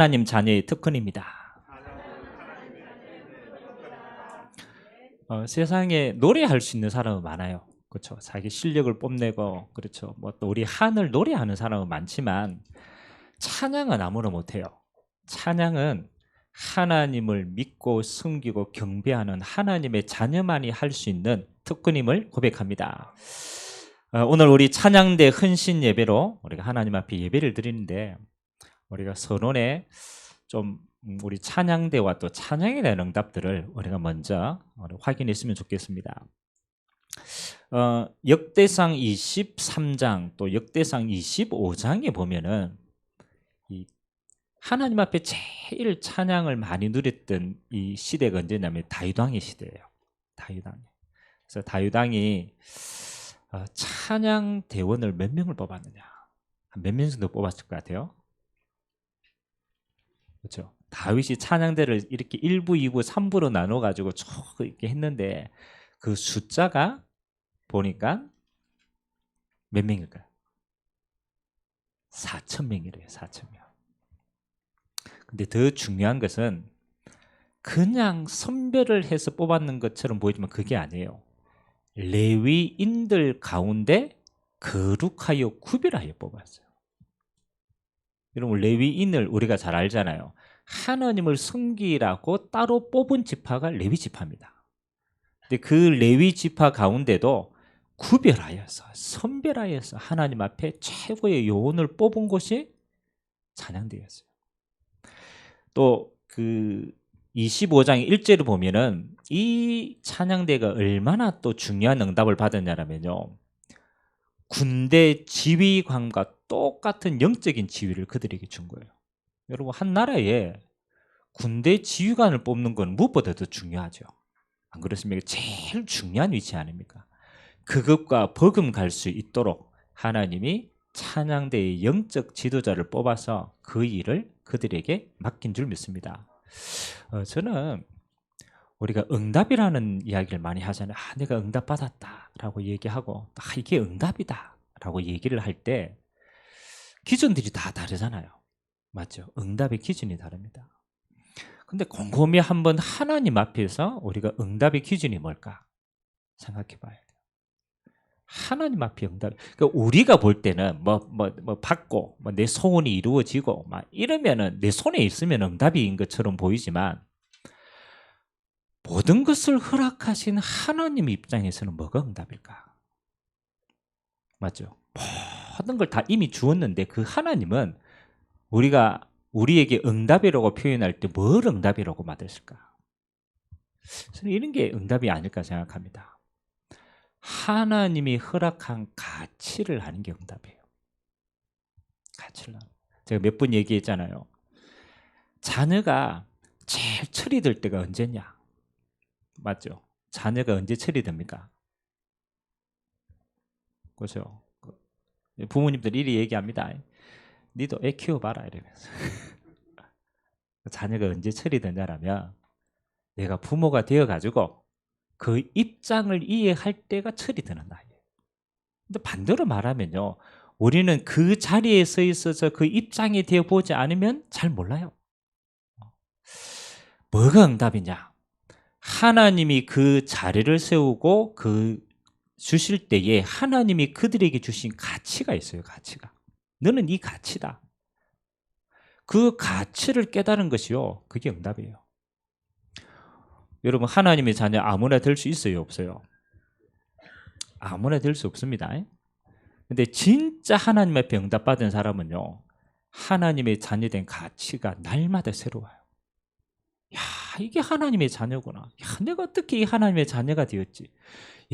하나님 자녀의 특권입니다. 세상에 노래할 수 있는 사람은 많아요. 그렇죠. 자기 실력을 뽐내고, 그렇죠. 뭐 또 우리 한을 노래하는 사람은 많지만 찬양은 아무나 못해요. 찬양은 하나님을 믿고 섬기고 경배하는 하나님의 자녀만이 할 수 있는 특권임을 고백합니다. 오늘 우리 찬양대 헌신 예배로 우리가 하나님 앞에 예배를 드리는데, 우리가 서론에 좀 우리 찬양대와 또 찬양에 대한 응답들을 우리가 먼저 확인했으면 좋겠습니다. 역대상 23장 또 역대상 25장에 보면은 이 하나님 앞에 제일 찬양을 많이 누렸던 이 시대가 언제냐면 다윗 왕의 시대예요. 다윗 왕. 그래서 다윗 왕이 찬양 대원을 몇 명을 뽑았느냐? 몇 명 정도 뽑았을 것 같아요? 그렇죠. 다윗이 찬양대를 이렇게 1부, 2부, 3부로 나눠 가지고 쭉 이렇게 했는데 그 숫자가 보니까 몇 명일까요? 4,000명이래요. 4,000명. 근데 더 중요한 것은 그냥 선별을 해서 뽑았는 것처럼 보이지만 그게 아니에요. 레위인들 가운데 거룩하여 구별하여 뽑았어요. 여러분, 레위인을 우리가 잘 알잖아요. 하나님을 섬기라고 따로 뽑은 지파가 레위 지파입니다. 근데 그 레위 지파 가운데도 구별하여서 선별하여서 하나님 앞에 최고의 요원을 뽑은 것이 찬양대였어요. 또 그 25장 1절을 보면은 이 찬양대가 얼마나 또 중요한 응답을 받았냐면요, 군대 지휘관과 똑같은 영적인 지위를 그들에게 준 거예요. 여러분, 한 나라에 군대 지휘관을 뽑는 건 무엇보다도 중요하죠. 안 그렇습니까? 제일 중요한 위치 아닙니까? 그것과 버금갈 수 있도록 하나님이 찬양대의 영적 지도자를 뽑아서 그 일을 그들에게 맡긴 줄 믿습니다. 저는 우리가 응답이라는 이야기를 많이 하잖아요. 내가 응답받았다라고 얘기하고 이게 응답이다라고 얘기를 할 때 기준들이 다 다르잖아요. 맞죠? 응답의 기준이 다릅니다. 근데 곰곰이 한번 하나님 앞에서 우리가 응답의 기준이 뭘까 생각해 봐야 돼요. 하나님 앞에 응답. 그러니까 우리가 볼 때는 받고 내 소원이 이루어지고 막 이러면은 내 손에 있으면 응답인 것처럼 보이지만 모든 것을 허락하신 하나님 입장에서는 뭐가 응답일까? 맞죠? 모든 걸 다 이미 주었는데 그 하나님은 우리에게 응답이라고 표현할 때 뭘 응답이라고 받았을까? 저는 이런 게 응답이 아닐까 생각합니다. 하나님이 허락한 가치를 하는 게 응답이에요. 가치를 하는. 제가 몇 번 얘기했잖아요. 자녀가 제일 철이 들 때가 언제냐? 맞죠? 자녀가 언제 철이 듭니까? 그렇죠? 부모님들이 이리 얘기합니다. 니도 애 키워봐라 이러면서. 자녀가 언제 철이 드냐라면 내가 부모가 되어가지고 그 입장을 이해할 때가 철이 드는 나이에요. 근데 반대로 말하면요, 우리는 그 자리에 서 있어서 그 입장이 되어보지 않으면 잘 몰라요. 뭐가 응답이냐? 하나님이 그 자리를 세우고 주실 때에 하나님이 그들에게 주신 가치가 있어요. 가치가. 너는 이 가치다. 그 가치를 깨달은 것이요, 그게 응답이에요. 여러분, 하나님의 자녀 아무나 될 수 있어요, 없어요? 아무나 될 수 없습니다. 근데 진짜 하나님 앞에 응답받은 사람은요, 하나님의 자녀된 가치가 날마다 새로워요. 야, 이게 하나님의 자녀구나. 야, 내가 어떻게 이 하나님의 자녀가 되었지?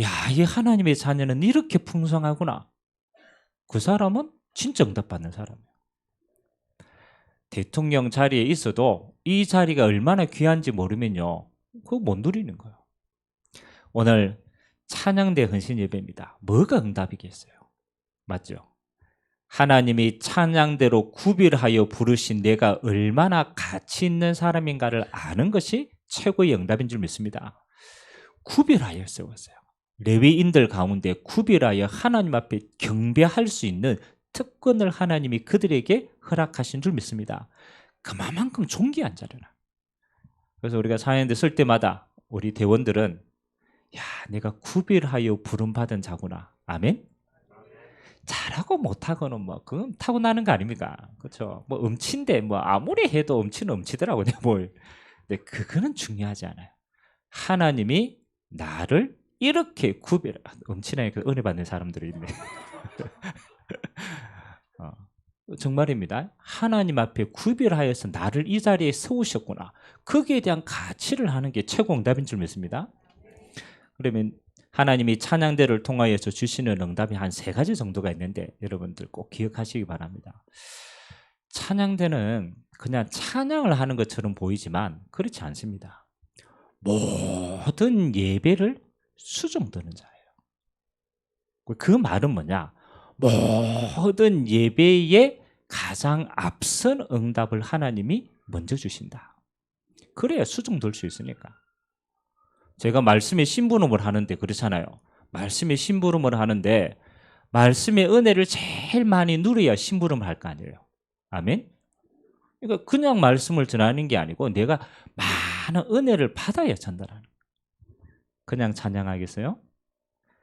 야, 이 하나님의 자녀는 이렇게 풍성하구나. 그 사람은 진짜 응답받는 사람이에요. 대통령 자리에 있어도 이 자리가 얼마나 귀한지 모르면요, 그거 못 누리는 거예요. 오늘 찬양대 헌신 예배입니다. 뭐가 응답이겠어요? 맞죠? 하나님이 찬양대로 구별하여 부르신 내가 얼마나 가치 있는 사람인가를 아는 것이 최고의 응답인 줄 믿습니다. 구별하여 세웠어요. 레위인들 가운데 구별하여 하나님 앞에 경배할 수 있는 특권을 하나님이 그들에게 허락하신 줄 믿습니다. 그만큼 존귀한 자리라. 그래서 우리가 사연대 쓸 때마다 우리 대원들은 야, 내가 구별하여 부름받은 자구나. 아멘. 잘하고 못하고는 뭐 그건 타고나는 거 아닙니까? 그렇죠? 뭐 음치인데 뭐 아무리 해도 음치는 음치더라고요. 뭘. 근데 그거는 중요하지 않아요. 하나님이 나를 이렇게 음치나니까 은혜 받는 사람들이 있네. 정말입니다. 하나님 앞에 구별하여서 나를 이 자리에 세우셨구나. 거기에 대한 가치를 하는 게 최고 응답인 줄 믿습니다. 그러면 하나님이 찬양대를 통하여서 주시는 응답이 한 3가지 정도가 있는데 여러분들 꼭 기억하시기 바랍니다. 찬양대는 그냥 찬양을 하는 것처럼 보이지만 그렇지 않습니다. 모든 예배를 수종드는 자예요. 그 말은 뭐냐? 모든 예배에 가장 앞선 응답을 하나님이 먼저 주신다. 그래야 수종될 수 있으니까. 제가 말씀의 심부름을 하는데 그렇잖아요. 말씀의 심부름을 하는데 말씀의 은혜를 제일 많이 누려야 심부름을 할 거 아니에요. 아멘? 그러니까 그냥 말씀을 전하는 게 아니고 내가 많은 은혜를 받아야 전달하는 거예요. 그냥 찬양하겠어요?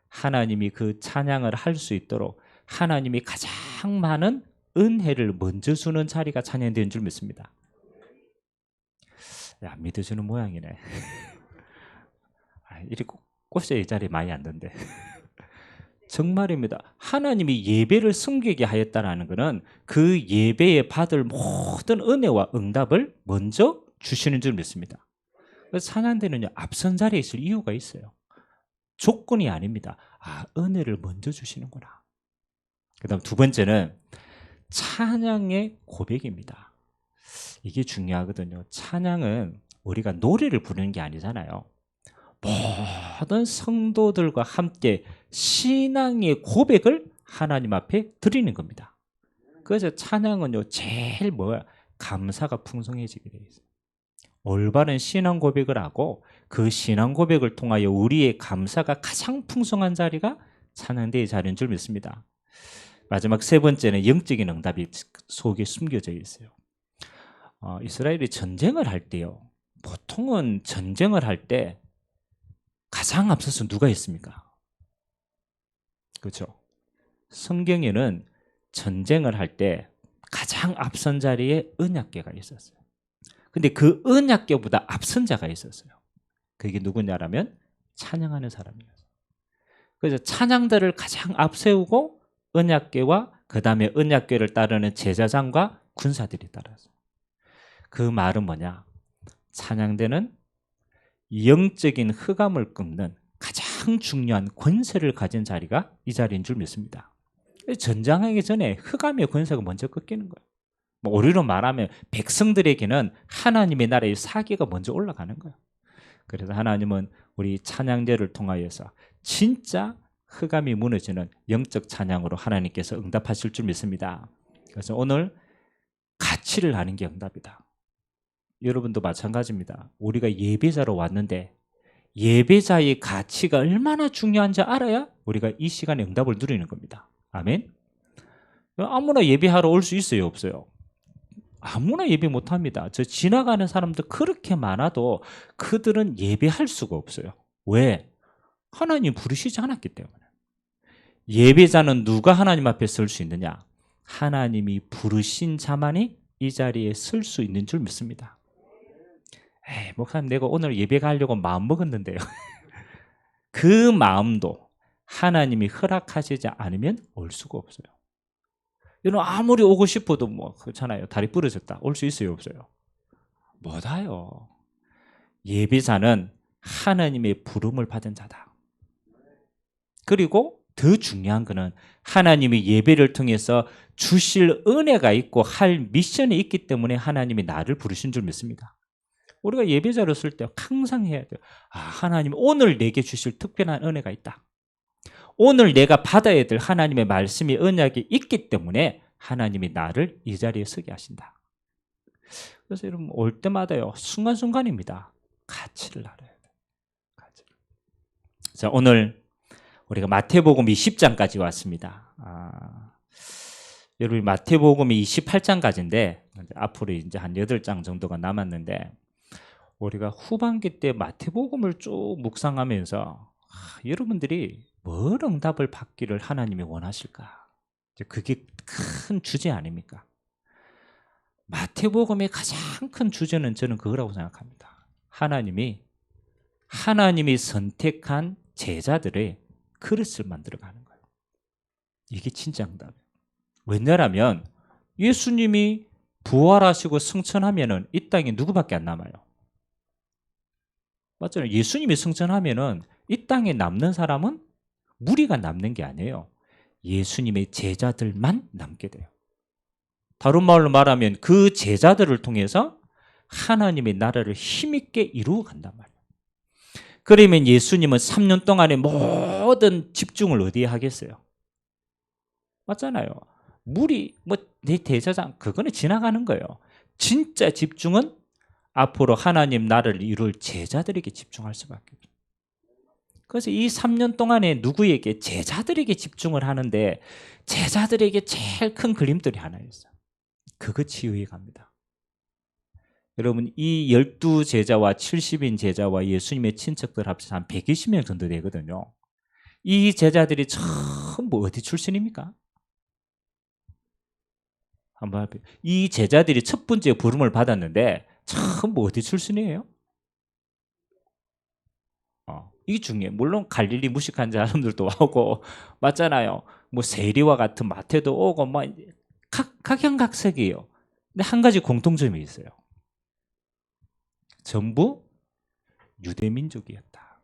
하나님이 그 찬양을 할 수 있도록 하나님이 가장 많은 은혜를 먼저 주는 자리가 찬양되는 줄 믿습니다. 야, 믿어주는 모양이네. 이렇게 꽂혀야 이 자리에 많이 앉는데. 정말입니다. 하나님이 예배를 섬기게 하였다는 것은 그 예배에 받을 모든 은혜와 응답을 먼저 주시는 줄 믿습니다. 그래서 찬양대는요, 앞선 자리에 있을 이유가 있어요. 조건이 아닙니다. 은혜를 먼저 주시는구나. 그 다음 2번째는 찬양의 고백입니다. 이게 중요하거든요. 찬양은 우리가 노래를 부르는 게 아니잖아요. 모든 성도들과 함께 신앙의 고백을 하나님 앞에 드리는 겁니다. 그래서 찬양은요, 제일 감사가 풍성해지게 되어 있어요. 올바른 신앙 고백을 하고 그 신앙 고백을 통하여 우리의 감사가 가장 풍성한 자리가 찬양대의 자리인 줄 믿습니다. 마지막 3번째는 영적인 응답이 속에 숨겨져 있어요. 이스라엘이 전쟁을 할 때요, 보통은 전쟁을 할 때 가장 앞서서 누가 있습니까? 그렇죠? 성경에는 전쟁을 할 때 가장 앞선 자리에 언약궤가 있었어요. 근데 그 언약궤보다 앞선 자가 있었어요. 그게 누구냐라면 찬양하는 사람이었어요. 그래서 찬양들을 가장 앞세우고 언약궤와 그 다음에 언약궤를 따르는 제사장과 군사들이 따랐어요. 그 말은 뭐냐? 찬양대는 영적인 흑암을 꺾는 가장 중요한 권세를 가진 자리가 이 자리인 줄 믿습니다. 전쟁하기 전에 흑암의 권세가 먼저 꺾이는 거예요. 우리로 말하면 백성들에게는 하나님의 나라의 사기가 먼저 올라가는 거예요. 그래서 하나님은 우리 찬양제를 통하여서 진짜 흑암이 무너지는 영적 찬양으로 하나님께서 응답하실 줄 믿습니다. 그래서 오늘 가치를 아는 게 응답이다. 여러분도 마찬가지입니다. 우리가 예배자로 왔는데 예배자의 가치가 얼마나 중요한지 알아야 우리가 이 시간에 응답을 누리는 겁니다. 아멘. 아무나 예배하러 올 수 있어요, 없어요? 아무나 예배 못합니다. 저 지나가는 사람들 그렇게 많아도 그들은 예배할 수가 없어요. 왜? 하나님 부르시지 않았기 때문에. 예배자는 누가 하나님 앞에 설 수 있느냐? 하나님이 부르신 자만이 이 자리에 설 수 있는 줄 믿습니다. 목사님, 내가 오늘 예배 가려고 마음 먹었는데요. 그 마음도 하나님이 허락하시지 않으면 올 수가 없어요. 여러분, 아무리 오고 싶어도 그렇잖아요. 다리 부러졌다. 올 수 있어요, 없어요? 못 와요. 예배자는 하나님의 부름을 받은 자다. 그리고 더 중요한 거는 하나님이 예배를 통해서 주실 은혜가 있고 할 미션이 있기 때문에 하나님이 나를 부르신 줄 믿습니다. 우리가 예배자로 쓸 때 항상 해야 돼요. 하나님 오늘 내게 주실 특별한 은혜가 있다. 오늘 내가 받아야 될 하나님의 말씀이 언약이 있기 때문에 하나님이 나를 이 자리에 서게 하신다. 그래서 여러분 올 때마다요, 순간순간입니다. 가치를 알아야 돼요. 가치를. 자, 오늘 우리가 마태복음 20장까지 왔습니다. 여러분 마태복음이 28장까지인데 앞으로 이제 한 8장 정도가 남았는데 우리가 후반기 때 마태복음을 쭉 묵상하면서 여러분들이 뭘 응답을 받기를 하나님이 원하실까? 그게 큰 주제 아닙니까? 마태복음의 가장 큰 주제는 저는 그거라고 생각합니다. 하나님이 선택한 제자들의 그릇을 만들어가는 거예요. 이게 진짜 응답이에요. 왜냐하면 예수님이 부활하시고 승천하면은 이 땅에 누구밖에 안 남아요? 맞잖아요. 예수님이 승천하면은 이 땅에 남는 사람은 무리가 남는 게 아니에요. 예수님의 제자들만 남게 돼요. 다른 말로 말하면 그 제자들을 통해서 하나님의 나라를 힘있게 이루어 간단 말이에요. 그러면 예수님은 3년 동안의 모든 집중을 어디에 하겠어요? 맞잖아요. 무리, 내 대제사장, 그거는 지나가는 거예요. 진짜 집중은 앞으로 하나님 나라를 이룰 제자들에게 집중할 수밖에 없어요. 그래서 이 3년 동안에 누구에게? 제자들에게 집중을 하는데 제자들에게 제일 큰 그림들이 하나 있어요. 그거 치유해 갑니다. 여러분 이 12제자와 70인 제자와 예수님의 친척들 합쳐서 한 120명 정도 되거든요. 이 제자들이 전부 어디 출신입니까? 한번 이 제자들이 첫 번째 부름을 받았는데 전부 어디 출신이에요? 이게 중요해요. 물론 갈릴리 무식한 사람들도 오고 맞잖아요. 뭐 세리와 같은 마태도 오고 뭐 각양각색이에요. 근데 한 가지 공통점이 있어요. 전부 유대민족이었다.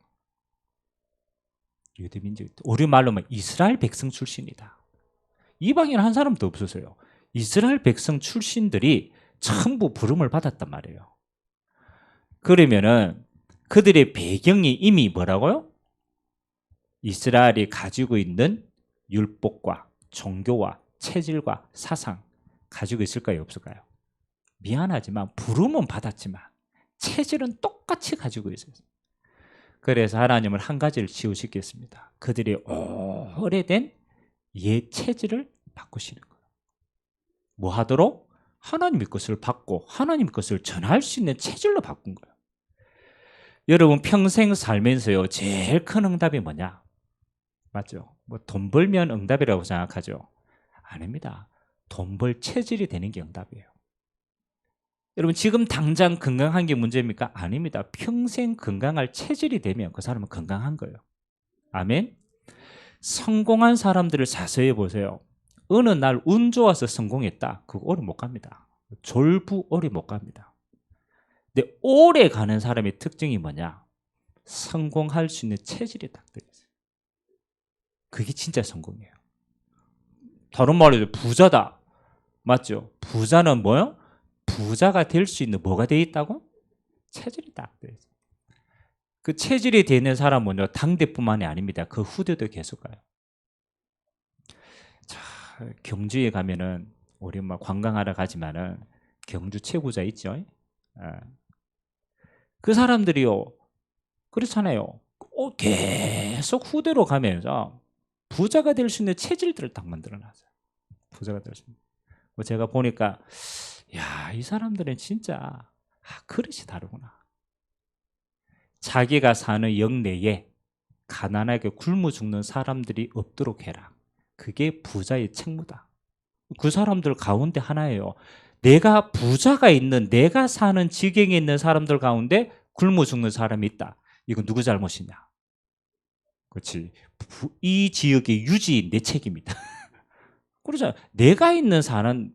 유대민족이었다. 우리말로 면 이스라엘 백성 출신이다. 이방인 한 사람도 없었어요. 이스라엘 백성 출신들이 전부 부름을 받았단 말이에요. 그러면은 그들의 배경이 이미 뭐라고요? 이스라엘이 가지고 있는 율법과 종교와 체질과 사상 가지고 있을까요? 없을까요? 미안하지만 부름은 받았지만 체질은 똑같이 가지고 있어요. 그래서 하나님은 한 가지를 지우시겠습니다. 그들의 오래된 옛 체질을 바꾸시는 거예요. 뭐 하도록? 하나님의 것을 받고 하나님의 것을 전할 수 있는 체질로 바꾼 거예요. 여러분 평생 살면서요 제일 큰 응답이 뭐냐? 맞죠? 뭐 돈 벌면 응답이라고 생각하죠? 아닙니다. 돈 벌 체질이 되는 게 응답이에요. 여러분 지금 당장 건강한 게 문제입니까? 아닙니다. 평생 건강할 체질이 되면 그 사람은 건강한 거예요. 아멘. 성공한 사람들을 자세히 보세요. 어느 날 운 좋아서 성공했다. 그거 오래 못 갑니다. 졸부 오래 못 갑니다. 근데 오래 가는 사람의 특징이 뭐냐? 성공할 수 있는 체질이 딱 되어 있어요. 그게 진짜 성공이에요. 다른 말로 부자다. 맞죠? 부자는 뭐요? 부자가 될 수 있는 뭐가 되어 있다고? 체질이 딱 되어 있어요. 그 체질이 되는 사람은요 당대뿐만이 아닙니다. 그 후대도 계속 가요. 자, 경주에 가면은 우리 막 관광하러 가지만은 경주 최고자 있죠. 그 사람들이요 그렇잖아요. 계속 후대로 가면서 부자가 될 수 있는 체질들을 딱 만들어놨어요. 부자가 될 수 있는. 제가 보니까 야, 이 사람들은 진짜 그릇이 다르구나. 자기가 사는 영내에 가난하게 굶어 죽는 사람들이 없도록 해라. 그게 부자의 책무다. 그 사람들 가운데 하나예요. 내가 부자가 있는 내가 사는 지경에 있는 사람들 가운데 굶어 죽는 사람이 있다. 이건 누구 잘못이냐? 그렇지. 이 지역의 유지 내 책임이다. 그러잖아. 내가 있는 사는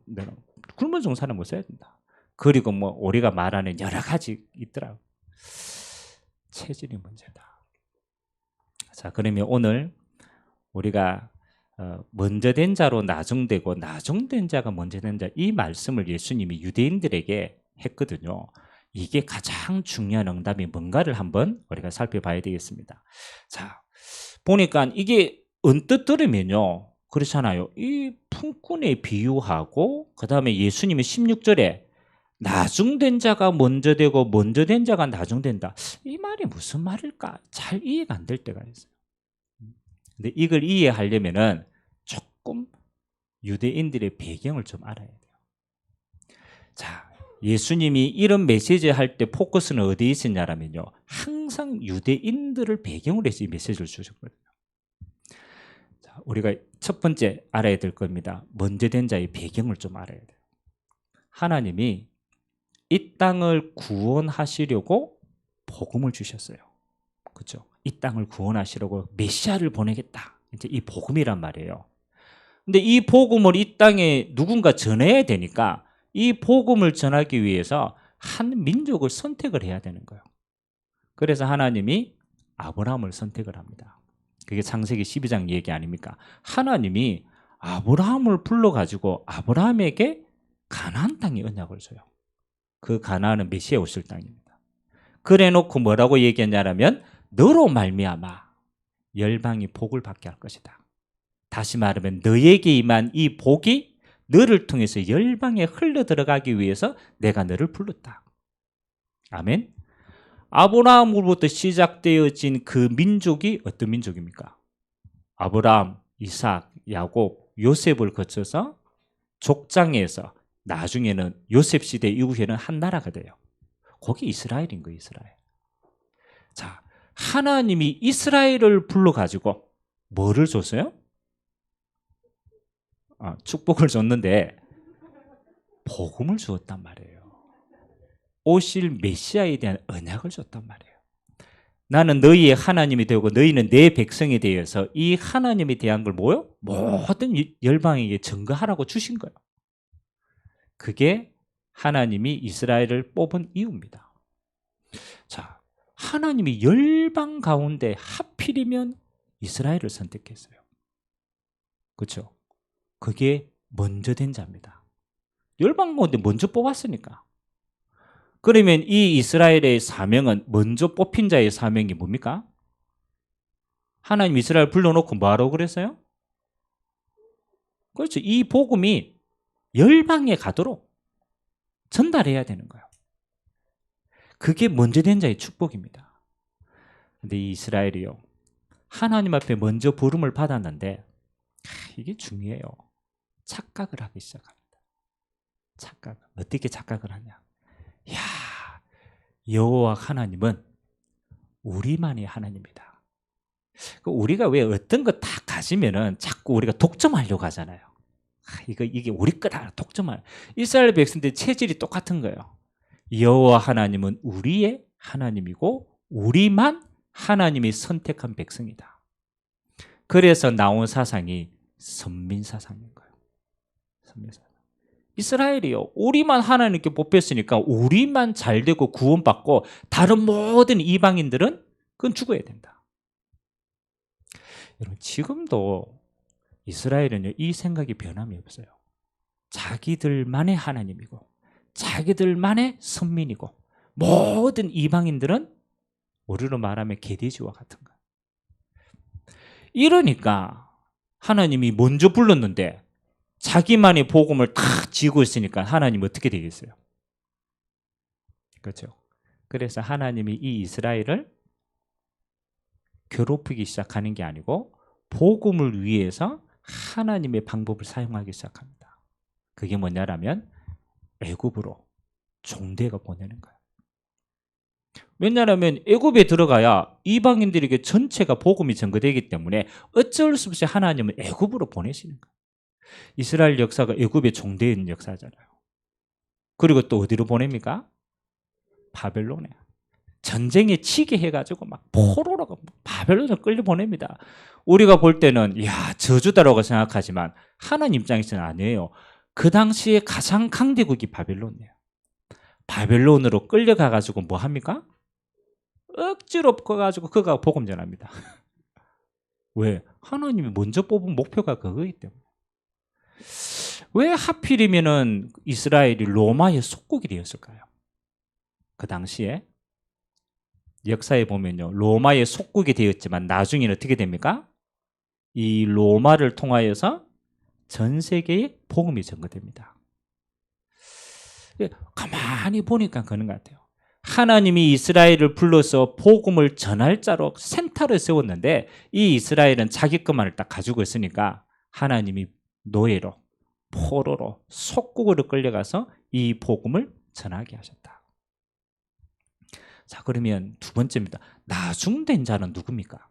굶어 죽는 사람 못 써야 된다. 그리고 뭐 우리가 말하는 여러 가지 있더라고. 체질이 문제다. 자, 그러면 오늘 우리가 먼저 된 자로 나중되고 나중된 자가 먼저 된 자 이 말씀을 예수님이 유대인들에게 했거든요. 이게 가장 중요한 응답이 뭔가를 한번 우리가 살펴봐야 되겠습니다. 자, 보니까 이게 언뜻 들으면요. 그렇잖아요. 이 품꾼에 비유하고 그다음에 예수님이 16절에 나중된 자가 먼저 되고 먼저 된 자가 나중된다. 이 말이 무슨 말일까? 잘 이해가 안 될 때가 있어요. 근데 이걸 이해하려면은 조금 유대인들의 배경을 좀 알아야 돼요. 자, 예수님이 이런 메시지 할 때 포커스는 어디에 있었냐면요, 항상 유대인들을 배경으로 해서 이 메시지를 주셨거든요. 자, 우리가 첫 번째 알아야 될 겁니다. 먼저 된 자의 배경을 좀 알아야 돼요. 하나님이 이 땅을 구원하시려고 복음을 주셨어요. 그렇죠? 이 땅을 구원하시려고 메시아를 보내겠다. 이제 이 복음이란 말이에요. 근데 이 복음을 이 땅에 누군가 전해야 되니까 이 복음을 전하기 위해서 한 민족을 선택을 해야 되는 거예요. 그래서 하나님이 아브라함을 선택을 합니다. 그게 창세기 12장 얘기 아닙니까? 하나님이 아브라함을 불러가지고 아브라함에게 가나안 땅의 언약을 줘요. 그 가나안은 메시아 오실 땅입니다. 그래 놓고 뭐라고 얘기했냐면 너로 말미암아 열방이 복을 받게 할 것이다. 다시 말하면 너에게 임한 이 복이 너를 통해서 열방에 흘러 들어가기 위해서 내가 너를 불렀다. 아멘. 아브라함으로부터 시작되어진 그 민족이 어떤 민족입니까? 아브라함, 이삭, 야곱, 요셉을 거쳐서 족장에서 나중에는 요셉 시대 이후에는 한 나라가 돼요. 거기 이스라엘인 거예요, 이스라엘. 자, 하나님이 이스라엘을 불러가지고 뭐를 줬어요? 축복을 줬는데 복음을 주었단 말이에요. 오실 메시아에 대한 언약을 줬단 말이에요. 나는 너희의 하나님이 되고 너희는 내 백성이 되어서 이 하나님에 대한 걸 뭐요? 모든 열방에게 증거하라고 주신 거예요. 그게 하나님이 이스라엘을 뽑은 이유입니다. 자, 하나님이 열방 가운데 하필이면 이스라엘을 선택했어요. 그렇죠? 그게 먼저 된 자입니다. 열방 가운데 먼저 뽑았으니까. 그러면 이 이스라엘의 사명은, 먼저 뽑힌 자의 사명이 뭡니까? 하나님 이스라엘 불러놓고 뭐하라고 그랬어요? 그렇죠. 이 복음이 열방에 가도록 전달해야 되는 거예요. 그게 먼저 된 자의 축복입니다. 근데 이 이스라엘이요, 하나님 앞에 먼저 부름을 받았는데 이게 중요해요. 착각을 하기 시작합니다. 착각. 어떻게 착각을 하냐? 야, 여호와 하나님은 우리만의 하나님이다. 우리가 왜 어떤 거 다 가지면은 자꾸 우리가 독점하려고 하잖아요. 이게 우리 거다 독점할. 이스라엘 백성들 체질이 똑같은 거예요. 여호와 하나님은 우리의 하나님이고 우리만 하나님이 선택한 백성이다. 그래서 나온 사상이 선민 사상인 거예요. 선민 사상. 이스라엘이요, 우리만 하나님께 뽑혔으니까 우리만 잘되고 구원받고 다른 모든 이방인들은 그건 죽어야 된다. 여러분, 지금도 이스라엘은요, 이 생각이 변함이 없어요. 자기들만의 하나님이고 자기들만의 선민이고 모든 이방인들은 우리로 말하면 개돼지와 같은 거예요. 이러니까 하나님이 먼저 불렀는데 자기만의 복음을 다 지고 있으니까 하나님은 어떻게 되겠어요? 그렇죠. 그래서 하나님이 이 이스라엘을 괴롭히기 시작하는 게 아니고 복음을 위해서 하나님의 방법을 사용하기 시작합니다. 그게 뭐냐라면 애굽으로 종대가 보내는 거예요. 왜냐하면 애굽에 들어가야 이방인들에게 전체가 복음이 전거되기 때문에 어쩔 수 없이 하나님은 애굽으로 보내시는 거예요. 이스라엘 역사가 애굽의 종대인 역사잖아요. 그리고 또 어디로 보냅니까? 바벨론에. 전쟁에 치게 해가지고 막 포로로 바벨론으로 끌려 보냅니다. 우리가 볼 때는 야, 저주다라고 생각하지만 하나님 입장에서는 아니에요. 그 당시에 가장 강대국이 바벨론이에요. 바벨론으로 끌려가가지고 뭐 합니까? 억지로 가가지고 그가 복음 전합니다. 왜? 하나님이 먼저 뽑은 목표가 그거이기 때문에. 왜 하필이면은 이스라엘이 로마의 속국이 되었을까요? 그 당시에 역사에 보면요, 로마의 속국이 되었지만 나중에는 어떻게 됩니까? 이 로마를 통하여서 전 세계에 복음이 전거됩니다. 가만히 보니까 그런 것 같아요. 하나님이 이스라엘을 불러서 복음을 전할 자로 센터를 세웠는데 이 이스라엘은 자기 것만을 딱 가지고 있으니까 하나님이 노예로 포로로 속국으로 끌려가서 이 복음을 전하게 하셨다. 자, 그러면 두 번째입니다. 나중된 자는 누굽니까?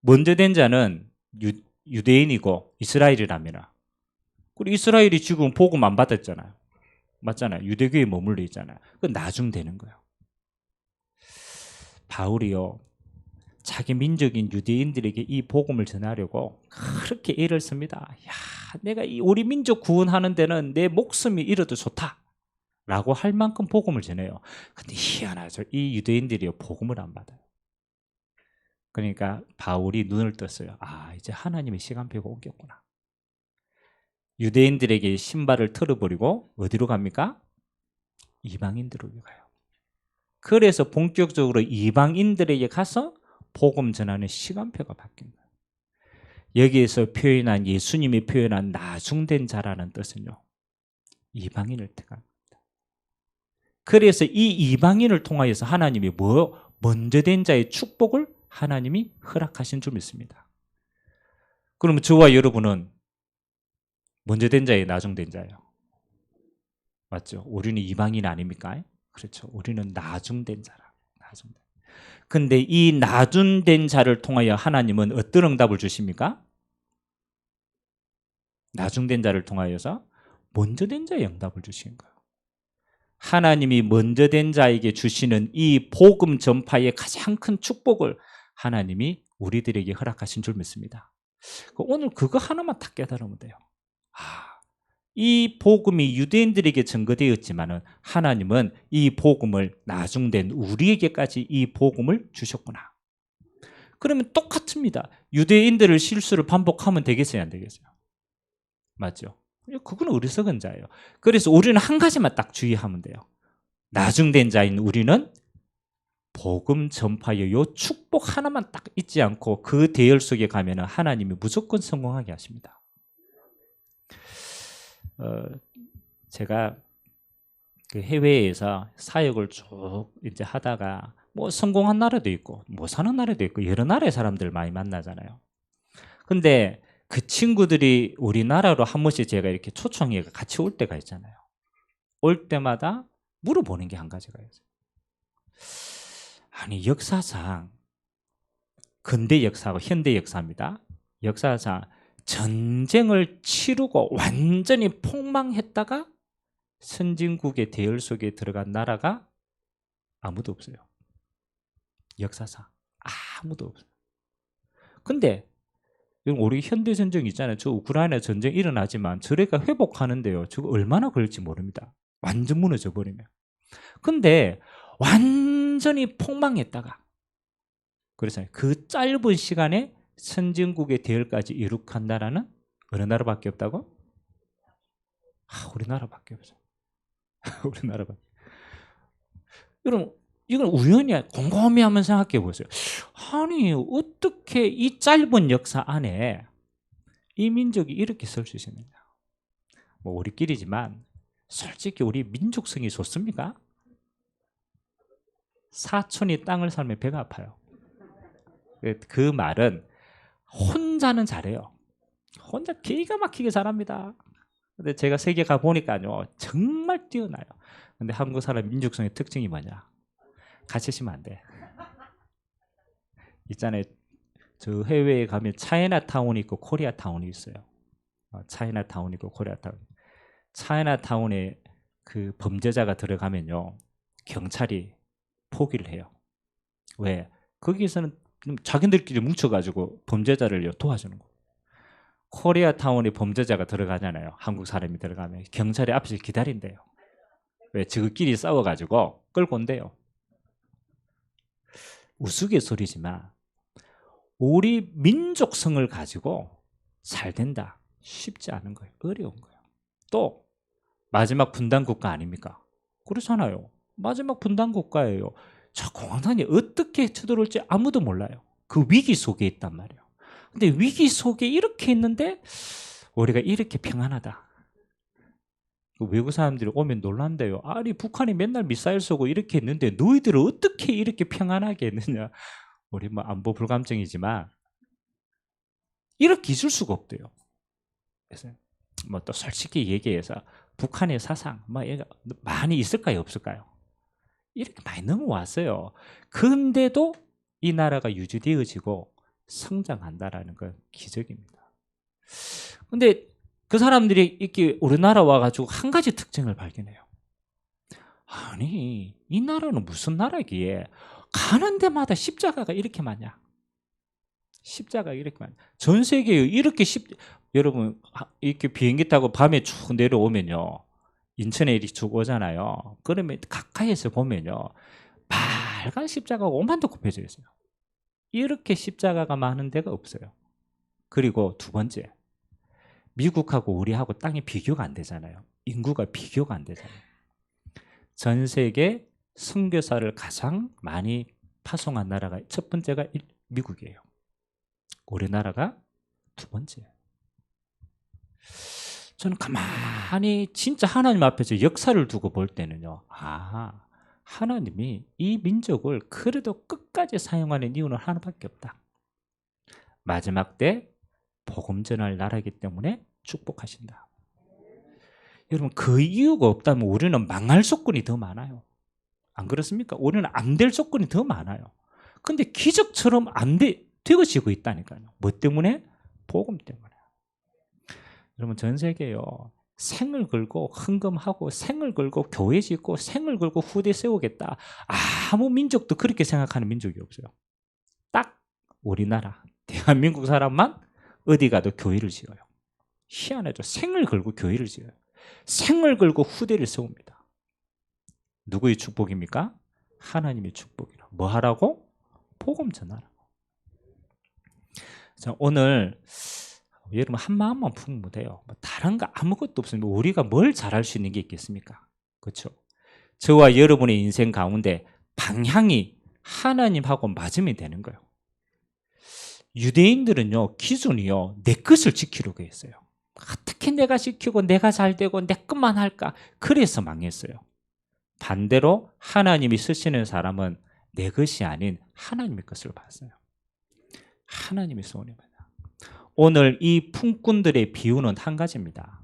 먼저 된 자는 유대인이고 이스라엘이라면, 그리고 이스라엘이 지금 복음 안 받았잖아요. 맞잖아요. 유대교에 머물러 있잖아요. 그 나중되는 거예요. 바울이요, 자기 민족인 유대인들에게 이 복음을 전하려고 그렇게 애를 씁니다. 야, 내가 우리 민족 구원하는 데는 내 목숨이 잃어도 좋다 라고 할 만큼 복음을 전해요. 근데 희한하죠. 이 유대인들이 복음을 안 받아요. 그러니까 바울이 눈을 떴어요. 아, 이제 하나님의 시간표가 옮겼구나. 유대인들에게 신발을 털어버리고 어디로 갑니까? 이방인들에게 가요. 그래서 본격적으로 이방인들에게 가서 복음 전하는 시간표가 바뀐 거예요. 여기에서 표현한, 예수님이 표현한 나중된 자라는 뜻은요, 이방인을 택합니다. 그래서 이 이방인을 통하여서 하나님이 먼저 된 자의 축복을 하나님이 허락하신 줄 믿습니다. 그러면 저와 여러분은 먼저 된 자예요, 나중된 자예요? 맞죠? 우리는 이방인 아닙니까? 그렇죠. 우리는 나중된 자라. 나중된. 근데 이 나중된 자를 통하여 하나님은 어떤 응답을 주십니까? 나중된 자를 통하여서 먼저 된 자의 응답을 주시는 거예요. 하나님이 먼저 된 자에게 주시는 이 복음 전파의 가장 큰 축복을 하나님이 우리들에게 허락하신 줄 믿습니다. 오늘 그거 하나만 딱 깨달으면 돼요. 이 복음이 유대인들에게 증거되었지만은 하나님은 이 복음을 나중된 우리에게까지 이 복음을 주셨구나. 그러면 똑같습니다. 유대인들을 실수를 반복하면 되겠어요, 안 되겠어요? 맞죠? 그건 어리석은 자예요. 그래서 우리는 한 가지만 딱 주의하면 돼요. 나중된 자인 우리는 복음 전파의 요 축복 하나만 딱 잊지 않고 그 대열 속에 가면은 하나님이 무조건 성공하게 하십니다. 제가 그 해외에서 사역을 쭉 이제 하다가 뭐 성공한 나라도 있고 못 사는 나라도 있고 여러 나라의 사람들 많이 만나잖아요. 근데 그 친구들이 우리나라로 한 번씩 제가 이렇게 초청해 같이 올 때가 있잖아요. 올 때마다 물어보는 게 한 가지가 있어요. 아니, 역사상, 근대 역사하고 현대 역사입니다. 역사상 전쟁을 치르고 완전히 폭망했다가 선진국의 대열 속에 들어간 나라가 아무도 없어요. 역사상 아무도 없어요. 근데 우리 현대 전쟁 있잖아요. 저 우크라이나 전쟁 일어나지만 저래가 회복하는데요, 저거 얼마나 걸릴지 모릅니다. 완전 무너져 버리면. 근데 완전히 폭망했다가, 그래서 그 짧은 시간에 선진국의 대열까지 이룩한 나라는 어느 나라밖에 없다고? 우리나라밖에 없어요. 우리나라밖에. 여러분, 이건 우연히 곰곰이 한번 생각해 보세요. 아니, 어떻게 이 짧은 역사 안에 이 민족이 이렇게 설 수 있느냐? 뭐 우리끼리지만 솔직히 우리 민족성이 좋습니까? 사촌이 땅을 살면 배가 아파요. 그 말은 혼자는 잘해요. 혼자 기가 막히게 잘합니다. 근데 제가 세계 가 보니까요, 정말 뛰어나요. 근데 한국 사람 민족성의 특징이 뭐냐? 갇히시면 안 돼. 있잖아요. 저 해외에 가면 차이나타운이 있고 코리아타운이 있어요. 차이나타운이 있고 코리아타운. 차이나타운에 그 범죄자가 들어가면요, 경찰이 포기를 해요. 왜? 거기서는 자기들끼리 뭉쳐가지고 범죄자를 도와주는 거예요. 코리아타운에 범죄자가 들어가잖아요. 한국 사람이 들어가면 경찰이 앞에서 기다린대요. 왜? 저끼리 싸워가지고 끌고 온대요. 우스갯소리지만 우리 민족성을 가지고 잘 된다, 쉽지 않은 거예요. 어려운 거예요. 또 마지막 분단 국가 아닙니까? 그렇잖아요. 마지막 분단 국가예요. 저 공산당이 어떻게 쳐들어올지 아무도 몰라요. 그 위기 속에 있단 말이에요. 근데 위기 속에 이렇게 있는데 우리가 이렇게 평안하다. 그 외국 사람들이 오면 놀란대요. 아니, 북한이 맨날 미사일 쏘고 이렇게 했는데 너희들은 어떻게 이렇게 평안하게 했느냐. 우리 뭐 안보 불감증이지만 이렇게 있을 수가 없대요. 그래서 뭐 또 솔직히 얘기해서 북한의 사상 뭐 많이 있을까요, 없을까요? 이렇게 많이 넘어왔어요. 근데도 이 나라가 유지되어지고 성장한다라는 건 기적입니다. 근데 그 사람들이 이렇게 우리나라 와가지고 한 가지 특징을 발견해요. 아니, 이 나라는 무슨 나라기에 가는 데마다 십자가가 이렇게 많냐? 십자가 이렇게 많냐? 전 세계에 이렇게 여러분 이렇게 비행기 타고 밤에 쭉 내려오면요, 인천에 이렇게 쭉 오잖아요. 그러면 가까이에서 보면요, 빨간 십자가가 오만도 굽혀져 있어요. 이렇게 십자가가 많은 데가 없어요. 그리고 두 번째, 미국하고 우리하고 땅이 비교가 안 되잖아요. 인구가 비교가 안 되잖아요. 전 세계 선교사를 가장 많이 파송한 나라가 첫 번째가 미국이에요. 우리나라가 두 번째. 저는 가만히 진짜 하나님 앞에서 역사를 두고 볼 때는요, 하나님이 이 민족을 그래도 끝까지 사용하는 이유는 하나밖에 없다. 마지막 때 복음 전할 나라이기 때문에 축복하신다. 여러분, 그 이유가 없다면 우리는 망할 조건이 더 많아요. 안 그렇습니까? 우리는 안 될 조건이 더 많아요. 근데 기적처럼 되어지고 있다니까요. 뭐 때문에? 복음 때문에. 여러분, 전 세계요, 생을 걸고 헌금하고 생을 걸고 교회 짓고 생을 걸고 후대 세우겠다, 아무 민족도 그렇게 생각하는 민족이 없어요. 딱 우리나라 대한민국 사람만 어디 가도 교회를 지어요. 희한하죠. 생을 걸고 교회를 지어요. 생을 걸고 후대를 세웁니다. 누구의 축복입니까? 하나님의 축복이라. 뭐 하라고? 복음 전하라고. 자, 오늘 여러분 한 마음만 품으면 돼요. 뭐 다른 거 아무것도 없습니다. 우리가 뭘 잘할 수 있는 게 있겠습니까? 그렇죠? 저와 여러분의 인생 가운데 방향이 하나님하고 맞으면 되는 거예요. 유대인들은요, 기준이요, 내 것을 지키려고 했어요. 어떻게 내가 지키고 내가 잘 되고 내 것만 할까? 그래서 망했어요. 반대로 하나님이 쓰시는 사람은 내 것이 아닌 하나님의 것을 봤어요. 하나님의 소원입니다. 오늘 이 품꾼들의 비유는 한 가지입니다.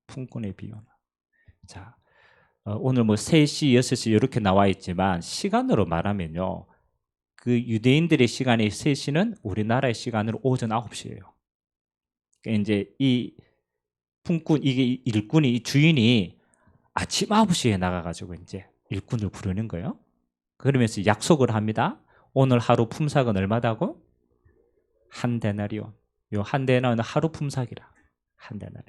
품꾼의 비유는. 자, 오늘 뭐 3시, 6시 이렇게 나와 있지만 시간으로 말하면요, 그 유대인들의 시간이 3시는 우리나라의 시간으로 오전 9시예요. 그러니까 이제 이 품꾼, 이게 일꾼이, 이 주인이 아침 9시에 나가가지고 이제 일꾼을 부르는 거예요. 그러면서 약속을 합니다. 오늘 하루 품삯은 얼마다고? 한 데나리온. 요 한 데나리온은 하루 품삯이라. 한 데나리온.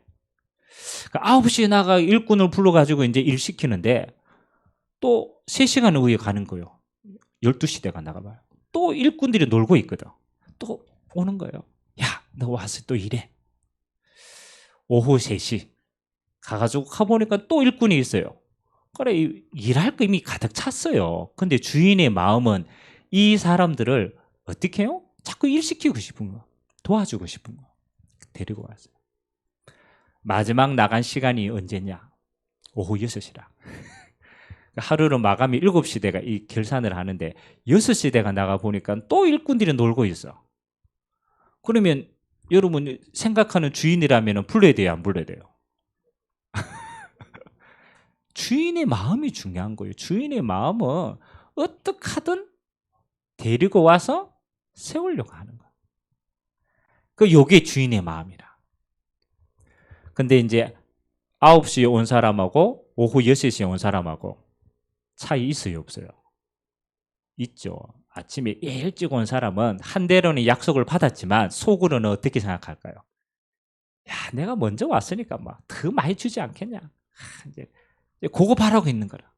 그러니까 9시에 나가 일꾼을 불러가지고 이제 일 시키는데 또 3시간 후에 가는 거예요. 12시 대가 나가봐요. 또 일꾼들이 놀고 있거든. 또 오는 거예요. 야, 너 와서 또 일해. 오후 3시 가가지고 가보니까 또 일꾼이 있어요. 그래, 일할 거 이미 가득 찼어요. 근데 주인의 마음은 이 사람들을 어떻게 해요? 자꾸 일시키고 싶은 거, 도와주고 싶은 거. 데리고 왔어요. 마지막 나간 시간이 언제냐? 오후 6시라. 하루는 마감이 7시 대가 이 결산을 하는데 6시 대가 나가 보니까 또 일꾼들이 놀고 있어. 그러면 여러분 생각하는 주인이라면 불러야 돼요, 안 불러야 돼요? 주인의 마음이 중요한 거예요. 주인의 마음은 어떻게 하든 데리고 와서 세우려고 하는 거예요. 요게 주인의 마음이라. 근데 이제 9시에 온 사람하고 오후 6시에 온 사람하고 차이 있어요, 없어요? 있죠. 아침에 일찍 온 사람은 한대로는 약속을 받았지만 속으로는 어떻게 생각할까요? 야, 내가 먼저 왔으니까 막 더 많이 주지 않겠냐? 이제 그거 바라고 있는 거라.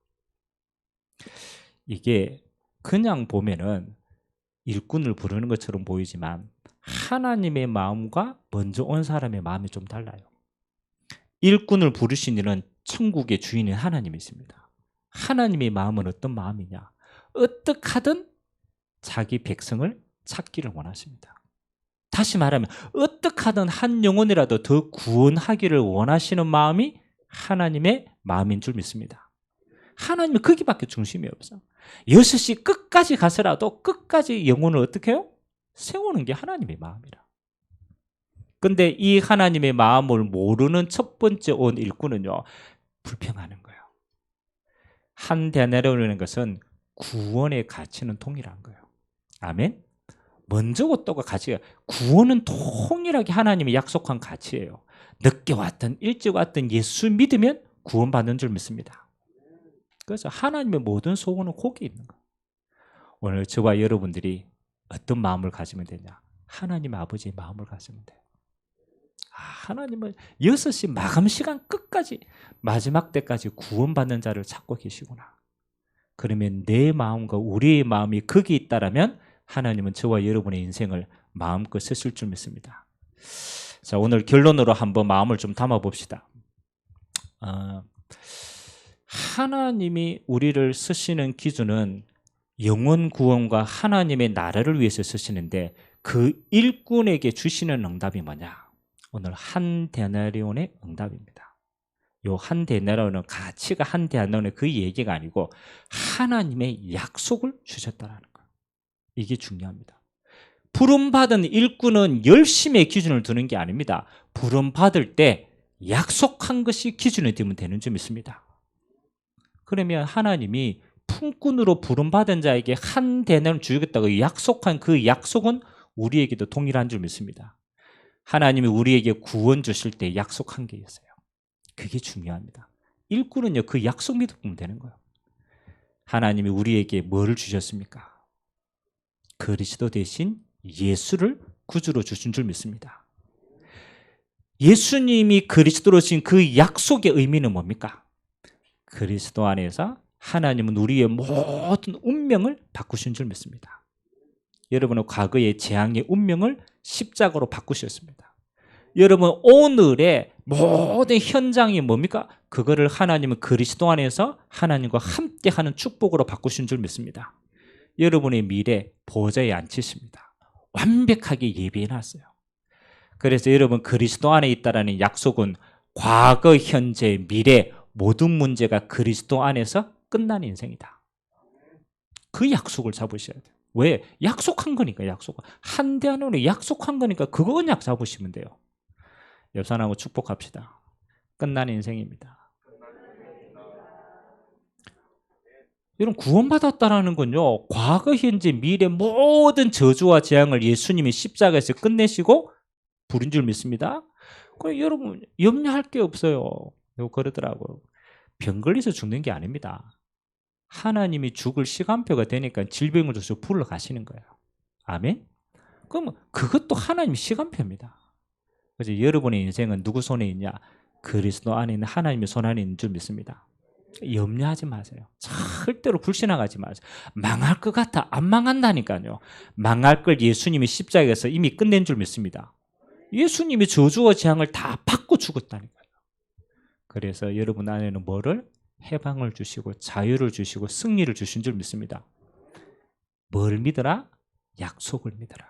이게 그냥 보면은 일꾼을 부르는 것처럼 보이지만 하나님의 마음과 먼저 온 사람의 마음이 좀 달라요. 일꾼을 부르신 이는 천국의 주인인 하나님이십니다. 하나님의 마음은 어떤 마음이냐? 어떻게 하든 자기 백성을 찾기를 원하십니다. 다시 말하면 어떻게 하든 한 영혼이라도 더 구원하기를 원하시는 마음이 하나님의 마음인 줄 믿습니다. 하나님은 거기밖에 중심이 없어. 6시 끝까지 가서라도 끝까지 영혼을 어떻게 해요? 세우는 게 하나님의 마음이라. 근데 이 하나님의 마음을 모르는 첫 번째 온 일꾼은요, 불평하는 거예요. 한 데나리온이라는 것은 구원의 가치는 동일한 거예요. 아멘? 먼저고 또가 가치가, 구원은 동일하게 하나님이 약속한 가치예요. 늦게 왔든 일찍 왔든 예수 믿으면 구원받는 줄 믿습니다. 그래서 하나님의 모든 소원은 거기에 있는 거예요. 오늘 저와 여러분들이 어떤 마음을 가지면 되냐? 하나님 아버지의 마음을 가지면 돼요. 하나님은 6시 마감 시간 끝까지, 마지막 때까지 구원받는 자를 찾고 계시구나. 그러면 내 마음과 우리의 마음이 거기 있다라면 하나님은 저와 여러분의 인생을 마음껏 쓰실 줄 믿습니다. 자, 오늘 결론으로 한번 마음을 좀 담아봅시다. 하나님이 우리를 쓰시는 기준은 영혼 구원과 하나님의 나라를 위해서 쓰시는데, 그 일꾼에게 주시는 응답이 뭐냐? 오늘 한 데나리온의 응답입니다. 요 한 데나리온은 가치가 한 데나리온의 그 얘기가 아니고 하나님의 약속을 주셨다라는 거예요. 이게 중요합니다. 부름받은 일꾼은 열심의 기준을 두는 게 아닙니다. 부름받을 때 약속한 것이 기준이 되면 되는 줄 믿습니다. 그러면 하나님이 품꾼으로 부름받은 자에게 한 데나리온을 주겠다고 약속한 그 약속은 우리에게도 동일한 줄 믿습니다. 하나님이 우리에게 구원 주실 때 약속한 게 있어요. 그게 중요합니다. 일꾼은요, 그 약속 믿으면 되는 거예요. 하나님이 우리에게 뭐를 주셨습니까? 그리스도 대신 예수를 구주로 주신 줄 믿습니다. 예수님이 그리스도로 주신 그 약속의 의미는 뭡니까? 그리스도 안에서 하나님은 우리의 모든 운명을 바꾸신 줄 믿습니다. 여러분은 과거의 재앙의 운명을 십자가로 바꾸셨습니다. 여러분 오늘의 모든 현장이 뭡니까? 그거를 하나님은 그리스도 안에서 하나님과 함께하는 축복으로 바꾸신 줄 믿습니다. 여러분의 미래 보좌에 앉히십니다. 완벽하게 예비해놨어요. 그래서 여러분 그리스도 안에 있다라는 약속은 과거, 현재, 미래 모든 문제가 그리스도 안에서 끝난 인생이다. 그 약속을 잡으셔야 돼요. 왜? 약속한 거니까. 한 대안으로 약속한 거니까 그거 그냥 잡으시면 돼요. 옆 사람하고 축복합시다. 끝난 인생입니다. 여러분 구원받았다라는 건요, 과거, 현재, 미래 모든 저주와 재앙을 예수님이 십자가에서 끝내시고 부른 줄 믿습니다. 그럼 여러분 염려할 게 없어요. 그러더라고요. 병 걸려서 죽는 게 아닙니다. 하나님이 죽을 시간표가 되니까 질병을 줘서 불러 가시는 거예요. 아멘? 그럼 그것도 하나님의 시간표입니다. 그래서 여러분의 인생은 누구 손에 있냐? 그리스도 안에 있는 하나님의 손 안에 있는 줄 믿습니다. 염려하지 마세요. 절대로 불신앙하지 마세요. 망할 것 같아. 안 망한다니까요. 망할 걸 예수님이 십자가에서 이미 끝낸 줄 믿습니다. 예수님이 저주와 재앙을 다 받고 죽었다니까요. 그래서 여러분 안에는 뭐를? 해방을 주시고 자유를 주시고 승리를 주신 줄 믿습니다. 뭘 믿어라? 약속을 믿어라.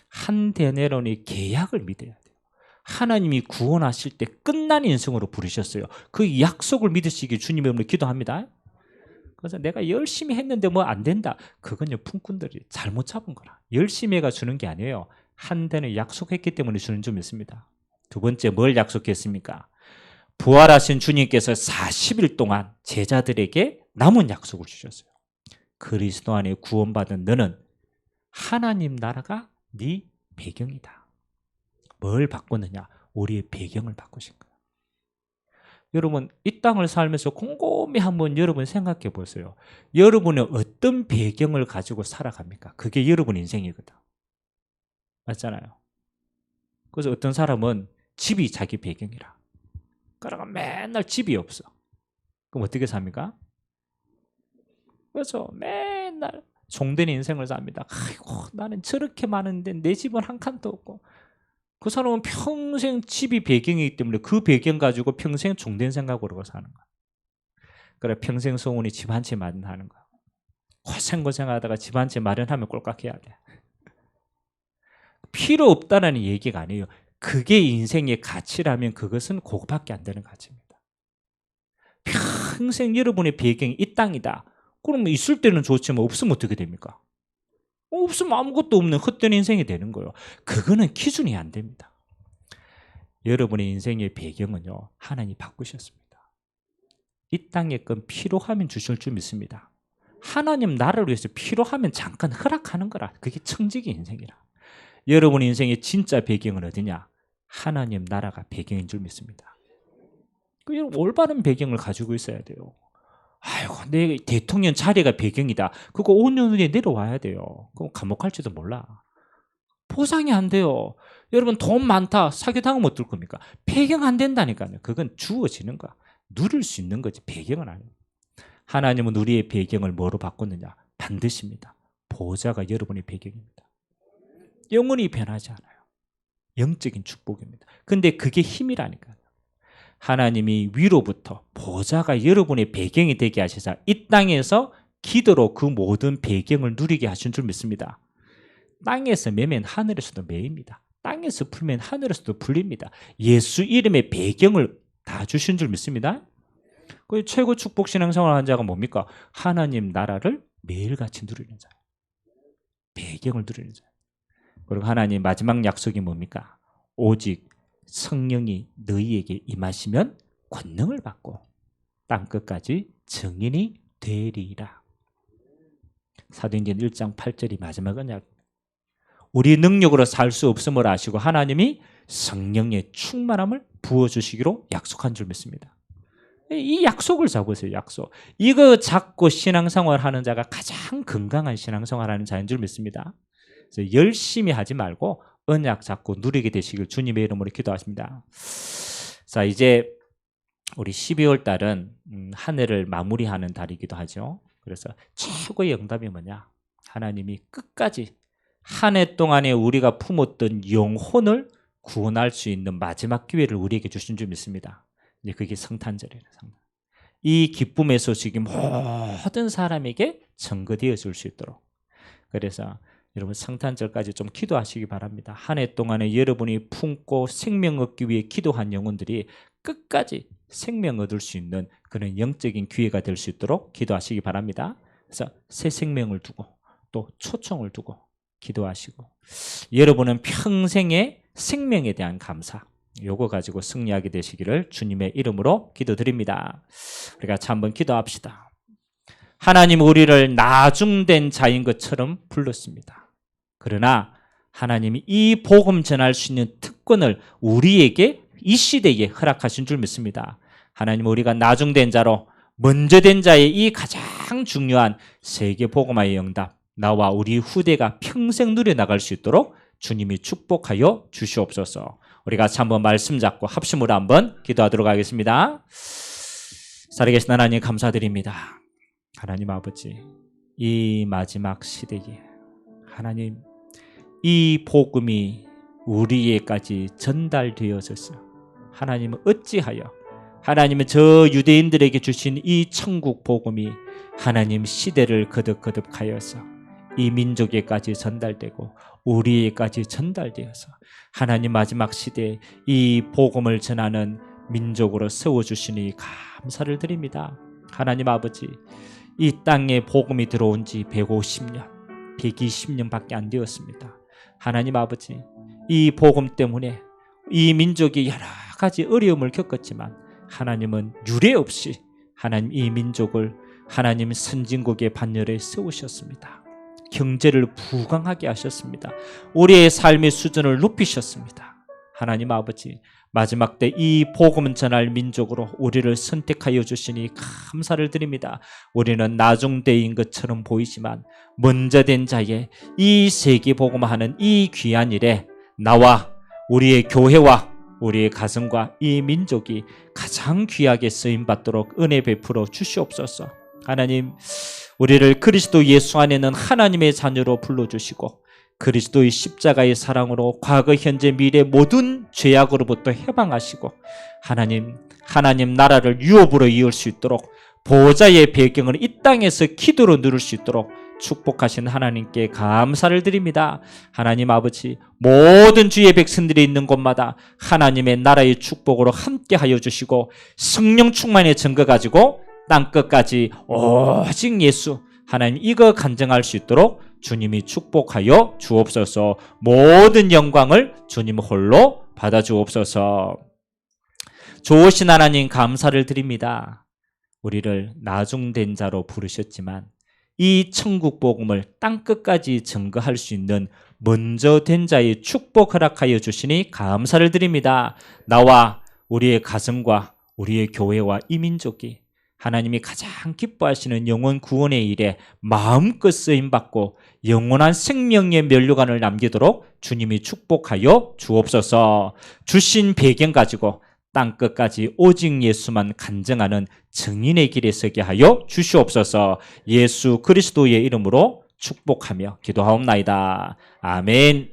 한 데나리온의 계약을 믿어야 돼요. 하나님이 구원하실 때 끝난 인생으로 부르셨어요. 그 약속을 믿으시기 주님의 이름으로 기도합니다. 그래서 내가 열심히 했는데 뭐 안 된다. 그건요 품꾼들이 잘못 잡은 거라. 열심히 해가 주는 게 아니에요. 한 대는 약속했기 때문에 주는 줄 믿습니다. 두 번째 뭘 약속했습니까? 부활하신 주님께서 40일 동안 제자들에게 남은 약속을 주셨어요. 그리스도 안에 구원받은 너는 하나님 나라가 네 배경이다. 뭘 바꾸느냐? 우리의 배경을 바꾸신 거예요. 여러분 이 땅을 살면서 곰곰이 한번 여러분 생각해 보세요. 여러분은 어떤 배경을 가지고 살아갑니까? 그게 여러분 인생이거든. 맞잖아요. 그래서 어떤 사람은 집이 자기 배경이라. 그러니까 맨날 집이 없어. 그럼 어떻게 삽니까? 그래서 맨날 종된 인생을 삽니다. 아이고 나는 저렇게 많은데 내 집은 한 칸도 없고. 그 사람은 평생 집이 배경이기 때문에 그 배경 가지고 평생 종된 생각으로 사는 거야. 그래 평생 소원이 집 한 채 마련하는 거야. 고생하다가 집 한 채 마련하면 꼴깍해야 돼. 필요 없다는 얘기가 아니에요. 그게 인생의 가치라면 그것은 그거밖에 안 되는 가치입니다. 평생 여러분의 배경이 이 땅이다. 그러면 있을 때는 좋지만 없으면 어떻게 됩니까? 없으면 아무것도 없는 헛된 인생이 되는 거예요. 그거는 기준이 안 됩니다. 여러분의 인생의 배경은요, 하나님이 바꾸셨습니다. 이 땅에 건 필요하면 주실 줄 믿습니다. 하나님 나라를 위해서 필요하면 잠깐 허락하는 거라. 그게 청지기 인생이라. 여러분 인생의 진짜 배경은 어디냐? 하나님 나라가 배경인 줄 믿습니다. 여러분 올바른 배경을 가지고 있어야 돼요. 아이고, 내 대통령 자리가 배경이다. 그거 5년 후에 내려와야 돼요. 그럼 감옥 갈지도 몰라. 보상이 안 돼요. 여러분 돈 많다. 사교당하면 어떨 겁니까? 배경 안 된다니까요. 그건 주어지는 거야. 누릴 수 있는 거지 배경은 아니에요. 하나님은 우리의 배경을 뭐로 바꿨느냐? 반드시입니다. 보호자가 여러분의 배경입니다. 영원히 변하지 않아요. 영적인 축복입니다. 근데 그게 힘이라니까요. 하나님이 위로부터 보호자가 여러분의 배경이 되게 하시사 이 땅에서 기도로 그 모든 배경을 누리게 하신 줄 믿습니다. 땅에서 매면 하늘에서도 매입니다. 땅에서 풀면 하늘에서도 풀립니다. 예수 이름의 배경을 다 주신 줄 믿습니다. 그 최고 축복 신앙생활 하는 자가 뭡니까? 하나님 나라를 매일같이 누리는 자예요. 배경을 누리는 자예요. 그리고 하나님 마지막 약속이 뭡니까? 오직 성령이 너희에게 임하시면 권능을 받고 땅끝까지 증인이 되리라. 사도행전 1장 8절이 마지막 언약. 우리 능력으로 살 수 없음을 아시고 하나님이 성령의 충만함을 부어주시기로 약속한 줄 믿습니다. 이 약속을 잡으세요. 약속. 이거 잡고 신앙생활 하는 자가 가장 건강한 신앙생활 하는 자인 줄 믿습니다. 그래서 열심히 하지 말고 언약 잡고 누리게 되시길 주님의 이름으로 기도하십니다. 자, 이제 우리 12월 달은 한 해를 마무리하는 달이기도 하죠. 그래서 최고의 응답이 뭐냐? 하나님이 끝까지 한 해 동안에 우리가 품었던 영혼을 구원할 수 있는 마지막 기회를 우리에게 주신 줄 믿습니다. 이제 그게 성탄절이에요. 이 기쁨의 소식이 모든 사람에게 전거되어 줄 수 있도록. 그래서 여러분 성탄절까지 좀 기도하시기 바랍니다. 한 해 동안에 여러분이 품고 생명 얻기 위해 기도한 영혼들이 끝까지 생명 얻을 수 있는 그런 영적인 기회가 될 수 있도록 기도하시기 바랍니다. 그래서 새 생명을 두고 또 초청을 두고 기도하시고 여러분은 평생의 생명에 대한 감사 요거 가지고 승리하게 되시기를 주님의 이름으로 기도드립니다. 우리가 같이 한번 기도합시다. 하나님 우리를 나중된 자인 것처럼 불렀습니다. 그러나 하나님이 이 복음 전할 수 있는 특권을 우리에게 이 시대에 허락하신 줄 믿습니다. 하나님 우리가 나중된 자로 먼저 된 자의 이 가장 중요한 세계 복음화의 응답 나와 우리 후대가 평생 누려나갈 수 있도록 주님이 축복하여 주시옵소서. 우리 같이 한번 말씀 잡고 합심으로 한번 기도하도록 하겠습니다. 살아계신 하나님 감사드립니다. 하나님 아버지 이 마지막 시대에 하나님 이 복음이 우리에게까지 전달되어져서 하나님은 어찌하여 하나님은 저 유대인들에게 주신 이 천국 복음이 하나님 시대를 거듭거듭하여서 이 민족에까지 전달되고 우리에까지 전달되어서 하나님 마지막 시대에 이 복음을 전하는 민족으로 세워주시니 감사를 드립니다. 하나님 아버지 이 땅에 복음이 들어온 지 150년 120년밖에 안 되었습니다. 하나님 아버지 이 복음 때문에 이 민족이 여러 가지 어려움을 겪었지만 하나님은 유례 없이 하나님 이 민족을 하나님 선진국의 반열에 세우셨습니다. 경제를 부강하게 하셨습니다. 우리의 삶의 수준을 높이셨습니다. 하나님 아버지 마지막 때 이 복음 전할 민족으로 우리를 선택하여 주시니 감사를 드립니다. 우리는 나중대인 것처럼 보이지만 먼저 된 자의 이 세계 복음하는 이 귀한 일에 나와 우리의 교회와 우리의 가정과 이 민족이 가장 귀하게 쓰임받도록 은혜 베풀어 주시옵소서. 하나님 우리를 그리스도 예수 안에는 하나님의 자녀로 불러주시고 그리스도의 십자가의 사랑으로 과거 현재 미래 모든 죄악으로부터 해방하시고 하나님 나라를 유업으로 이을 수 있도록 보호자의 배경을 이 땅에서 기도로 누릴 수 있도록 축복하신 하나님께 감사를 드립니다. 하나님 아버지 모든 주의 백성들이 있는 곳마다 하나님의 나라의 축복으로 함께하여 주시고 성령 충만의 증거 가지고 땅끝까지 오직 예수 하나님 이거 간증할 수 있도록 주님이 축복하여 주옵소서. 모든 영광을 주님 홀로 받아 주옵소서. 좋으신 하나님 감사를 드립니다. 우리를 나중된 자로 부르셨지만 이 천국 복음을 땅끝까지 증거할 수 있는 먼저 된 자의 축복 허락하여 주시니 감사를 드립니다. 나와 우리의 가정과 우리의 교회와 이 민족이 하나님이 가장 기뻐하시는 영혼 구원의 일에 마음껏 쓰임받고 영원한 생명의 면류관을 남기도록 주님이 축복하여 주옵소서. 주신 배경 가지고 땅끝까지 오직 예수만 간증하는 증인의 길에 서게 하여 주시옵소서. 예수 그리스도의 이름으로 축복하며 기도하옵나이다. 아멘.